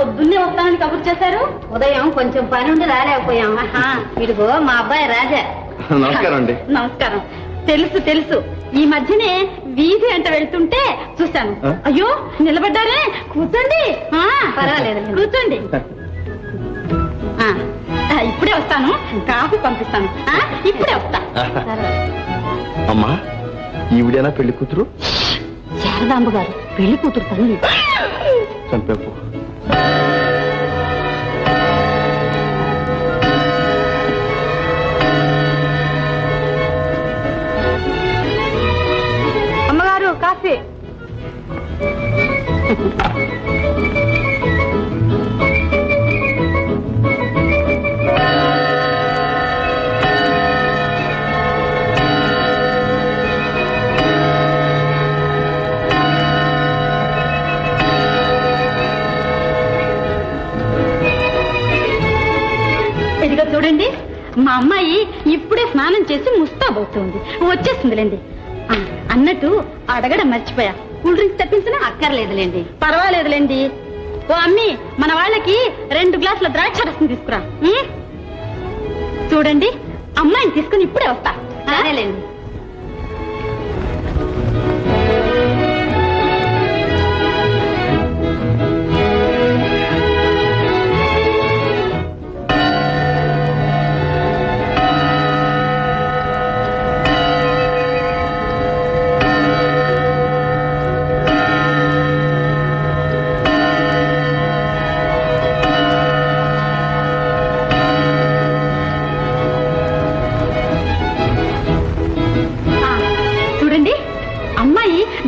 పొద్దున్నే వస్తానని కబురు చేశారు. ఉదయం కొంచెం పని ఉండి రాలేకపోయాం. ఇదిగో మా అబ్బాయి రాజా. నమస్కారం అండి. నమస్కారం. తెలుసు తెలుసు, ఈ మధ్యనే వీధి అంట వెళ్తుంటే చూశాను. అయ్యో నిలబడ్డారే, కూర్చోండి. పర్వాలేదు, కూర్చోండి. ఇప్పుడే వస్తాను, కాఫీ పంపిస్తాను. ఇప్పుడే వస్తా. అమ్మా, ఈవిడేనా పెళ్లి కూతురు? శారదాంబ గారు పెళ్లి కూతురు తల్లి. చంపేపు. అమ్మగారు కాఫీ. ఇదిగో చూడండి, మా అమ్మాయి ఇప్పుడే స్నానం చేసి ముస్తాబవుతుంది, వచ్చేస్తుందిలేండి. అన్నట్టు అడగడం మర్చిపోయా, కూల్ డ్రింక్స్ తెప్పించినా? అక్కర్లేదులేండి. పర్వాలేదులేండి. ఓ అమ్మి, మన వాళ్ళకి 2 గ్లాసుల ద్రాక్ష రసం తీసుకురా. చూడండి, అమ్మాయిని తీసుకుని ఇప్పుడే వస్తా. సరేలేండి.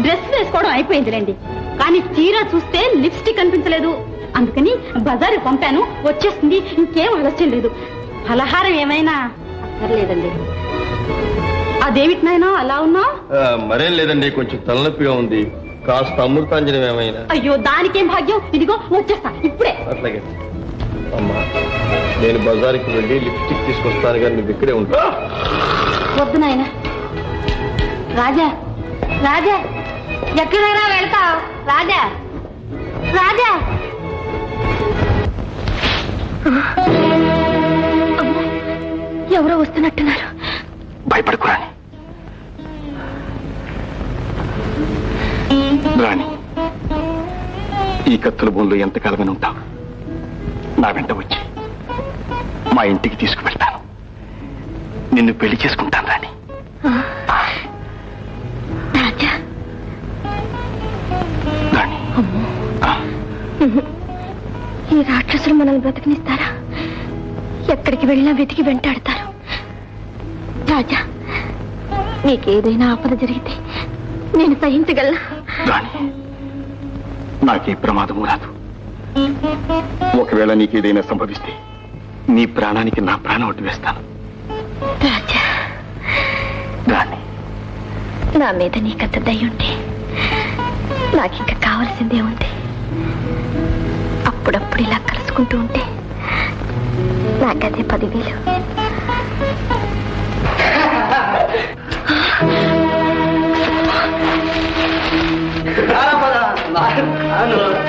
డ్రెస్ వేసుకోవడం అయిపోయిందిలేండి, కానీ చీర చూస్తే లిప్స్టిక్ కనిపించలేదు. అందుకని బజారు పంపాను, వచ్చేస్తుంది. ఇంకేం ఆలస్యం లేదు. ఫలహారం ఏమైనా? అక్కర్లేదండి. అదేమిటినైనా అలా ఉన్నావు? మరేం లేదండి, కొంచెం తలనొప్పిగా ఉంది. కాస్త అమృతాంజనం ఏమైనా? అయ్యో, దానికేం భాగ్యం. ఇదిగో వచ్చేస్తా ఇప్పుడే. అట్లాగే అమ్మా, నేను బజారుకి వెళ్ళి లిప్స్టిక్ తీసుకొస్తాను, కానీ నువ్వు ఇక్కడే ఉంటా. వద్దు నాయన. రాజా, రాజా, ఎక్కడైనా వెళ్తావు? రాజా, రాజా. ఎవరో వస్తున్నట్టున్నారు. భయపడకు రాణి. రాణి, ఈ కత్తుల భూమిలో ఎంతకాలమని ఉంటావు? నా వెంట వచ్చి మా ఇంటికి తీసుకువెళ్తాను. నిన్ను పెళ్లి చేసుకుంటాను రాణి. ఈ రాక్షసులు మనల్ని బ్రతికినిస్తారా? ఎక్కడికి వెళ్ళినా వెతికి వెంటాడతారు. రాజా, నీకేదైనా ఆపద జరిగితే నేను సహించగలనా? నాకే ప్రమాదము రాదు. ఒకవేళ నీకేదైనా సంభవిస్తే నీ ప్రాణానికి నా ప్రాణం ఒట్టు వేస్తాను. రాజా, రాణి, నా మీద నీకంత దయ ఉంటే నాకింక కావలసిందే ఉంది. అప్పుడప్పుడు ఇలా కలుసుకుంటూ ఉంటే నాకదే 10,000.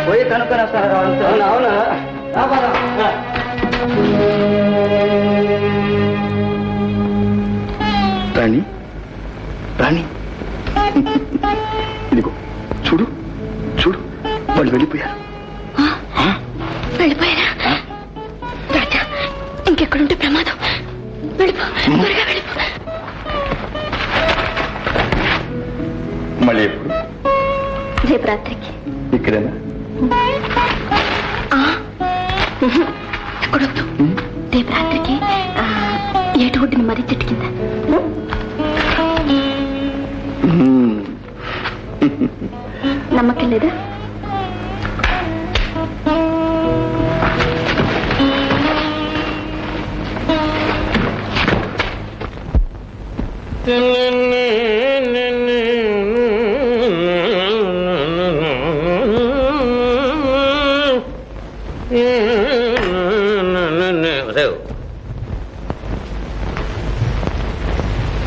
పోయి కనుక్కొని వస్తాను. అవునా? రాణి, రాణి, ఇదిగో చూడు చూడు, వాళ్ళు వెళ్ళిపోయారు. వెళ్ళిపోయారా? రాజా, ఇంకెక్కడుంటే ప్రమాదం. వెళ్ళిపో, త్వరగా వెళ్ళిపో. మళ్ళీ ఎప్పుడు? రేపు రాత్రికి. ఇక్కడేనా? ఎక్కడొద్దు, రేపు రాత్రికి ఏటు ఒడ్డుని మరీ చెట్టు కింద. నమ్మకం లేదా?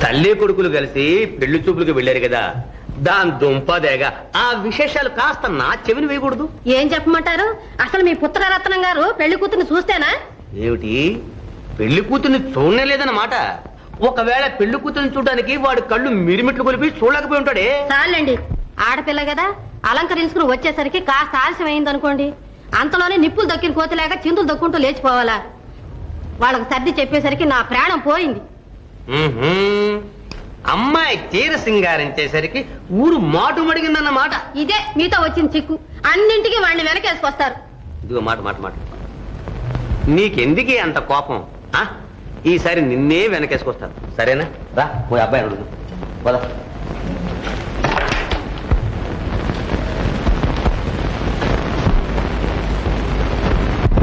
తల్లి కొడుకులు కలిసి పెళ్లి చూపులకు వెళ్ళారు కదా, దాని దుంపదేగా ఆ విశేషాలు కాస్త నా చెవిని వేయకూడదు. ఏం చెప్పమంటారు? అసలు మీ పుత్రరత్నం గారు పెళ్లి కూతుర్ని చూస్తేనా? ఏమిటి, పెళ్లి కూతుర్ని చూడనే లేదన్నమాట? ఒకవేళ పెళ్లి కూతుర్ని చూడడానికి వాడి కళ్ళు మిరిమిట్లు కొలిపి చూడలేకపోయి ఉంటాడే. చాలండి, ఆడపిల్ల కదా అలంకరించుకుని వచ్చేసరికి కాస్త ఆలస్యం అయిందనుకోండి, అంతలోనే నిప్పులు దక్కిన కోతలేక చిందులు దక్కుంటూ లేచిపోవాలా? వాళ్ళకి సర్ది చెప్పేసరికి నా ప్రాణం పోయింది. ఉహుం. అమ్మాయి చీర సింగారించేసరికి ఊరు మాటు మడిగిందన్నమాట. ఇదే మీతో వచ్చిన చిక్కు, అన్నింటికి వాడిని వెనకేసుకొస్తారు. ఇదిగో మాట మాట మాట, నీకెందుకే అంత కోపం? ఆ ఈసారి నిన్నే వెనకేసుకొస్తాను, సరేనా? రా ఓ అబ్బాయి అడుగు పద.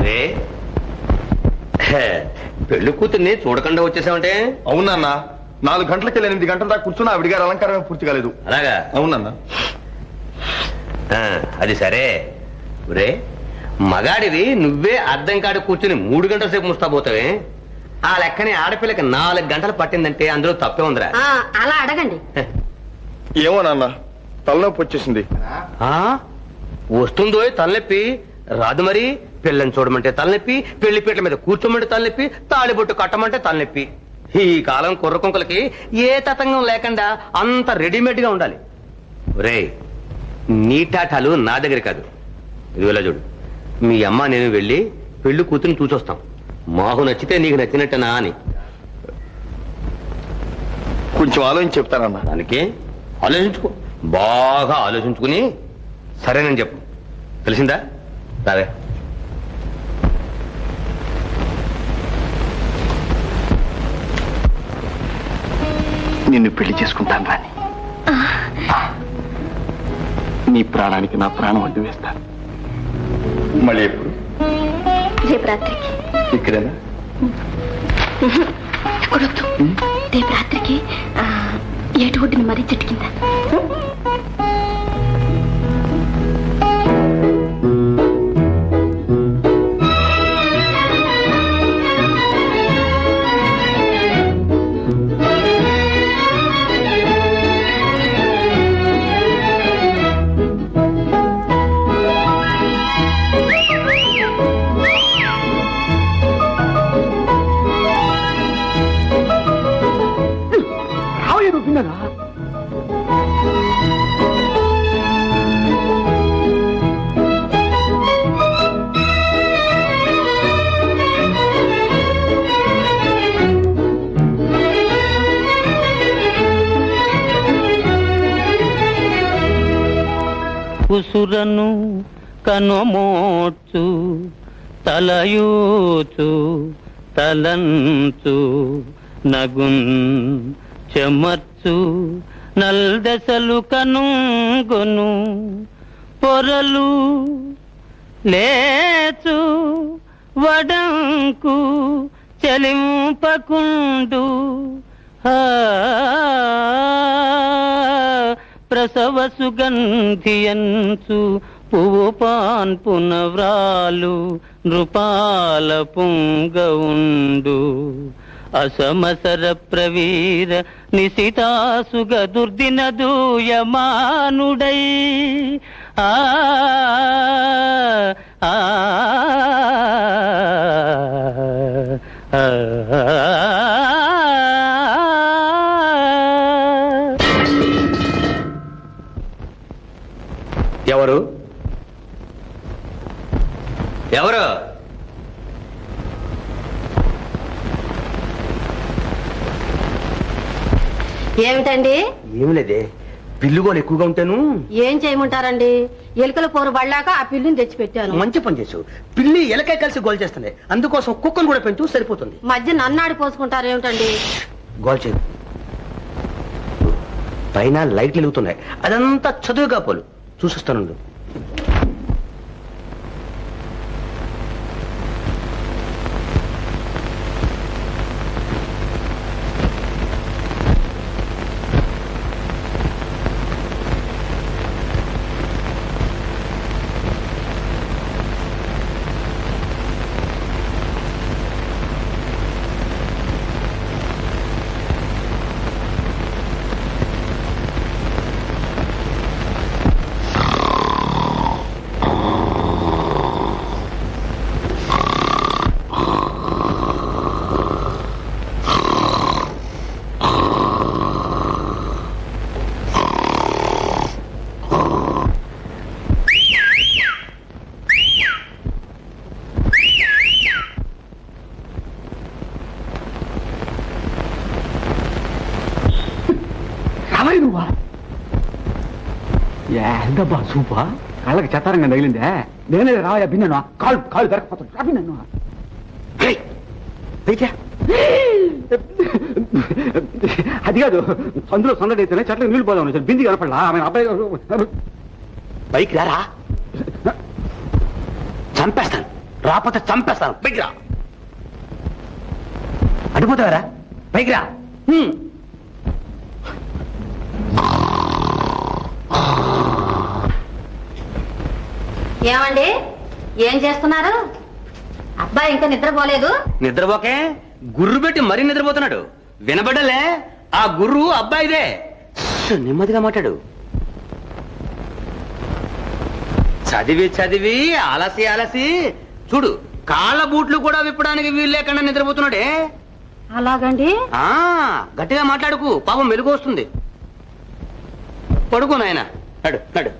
రే, పెళ్లి కూతుర్ని చూడకుండా వచ్చేసావంటే? అవునన్నా, 4 గంటలకి 8 గంటల దాకా కూర్చున్నా ఆవిడ గారి అలంకారం పూర్తి కాలేదు. అలాగా? అవునన్నా. అది సరే. రే, మగాడివి నువ్వే అద్దం కాడి కూర్చుని 3 గంటల సేపు ముస్తాబోతావే? ఆ లెక్కని ఆడపిల్లకి 4 గంటలు పట్టిందంటే అందులో తప్పే ఉందిరా. అలా అడగండి. ఏమో నాన్న, తలనొప్పి వచ్చేసింది. వస్తుందో తలనొప్పి, రాదు మరి. పిల్లని చూడమంటే తలనొప్పి, పెళ్లి పీటల మీద కూర్చోమంటే తలనొప్పి, తాళిబొట్టు కట్టమంటే తలనొప్పి. ఈ కాలం కుర్రకుంకలకి ఏ తతంగం లేకుండా అంత రెడీమేడ్ గా ఉండాలి. రే, నీ టాటాలు నా దగ్గర కాదు. ఇదిగోలా చూడు, మీ అమ్మ నేను వెళ్ళి పెళ్లి కూతురుని చూసొస్తాం. మాకు నచ్చితే నీకు నచ్చినట్టనా అని. కొంచెం ఆలోచించి చెప్తానన్నా. దానికి ఆలోచించుకో, బాగా ఆలోచించుకుని సరేనని చెప్పు. తెలిసిందా? రావే. నిన్ను పెళ్లి చేసుకుంటాను రాని. నీ ప్రాణానికి నా ప్రాణం అడ్డు వేస్తాను. మళ్ళీ ఎప్పుడు? రేపు రాత్రికి. ఇక్కడేనా? ఎక్కడొద్దు, రేపు రాత్రికి ఏటు ఒడ్డుని మరీ చెట్టు కింద. ఉసురను కనుమోచు తలయూచు తలంచు నగున్ చెమర్చు నల్దెసలు కనుగొను పొరలు లేచు వడంకు చెలింపకుండు ప్రసవ సుగంధియంచు పువ్వు పాన్పున వ్రాలు నృపాల పుంగవుండు అసమసర ప్రవీర నిశితాసుగ దుర్దిన దూయమానుడై ఎవరు ఎవరు? ఏమిటండి? ఏమి లేదే, పిల్లుగోలు ఎక్కువగా ఉంటాను. ఏం చేయమంటారండి? ఎలుకల పోరు పడ్డాక ఆ పిల్లిని తెచ్చి పెట్టాను. మంచి పని చేసావు. పిల్లి ఎలకే కలిసి గోల్ చేస్తుంది, అందుకోసం కుక్కను కూడా పెంచు, సరిపోతుంది. మధ్య నన్నాడి పోసుకుంటారు ఏమిటండి? గోల్ చేయి. పైన లైట్లు వెలుగుతున్నాయి, అదంతా చదువుగా పోలు. చూసిస్తాను. రామయ్య నువ్వా? ఏందబ్బా సూపా కళ్ళకి చెత్తారంగా తగిలిందే. నేనే రావయ్యా భిన్నను. కాళ్ళు కాళ్ళు దొరకపోతాడు రా భిన్నను. అది కాదు, అందులో సందడి అయితేనే చెట్లకు నీళ్ళు పోదాం బింది కనపడలా. ఆమె అబ్బాయి పైకి రారా, చంపేస్తాను. రాకపోతే చంపేస్తాను. పైకి రా. అడిపోతావరా? పైకి రా. ఏమండి, ఏం చేస్తున్నారు? అబ్బాయి ఇంకా నిద్రపోలేదు? నిద్రపోకే, గుర్రు పెట్టి మరీ నిద్రపోతున్నాడు. వినబడలే? ఆ గుర్రు అబ్బాయిదే. నెమ్మదిగా మాట్లాడు. చదివి చదివి అలసి అలసి చూడు, కాళ్ళ బూట్లు కూడా విప్పడానికి వీలు లేకుండా నిద్రపోతున్నాడే. అలాగండి. గట్టిగా మాట్లాడుకు, పాపం మెలుగు వస్తుంది. పడుకో నాయన. నడు నడు.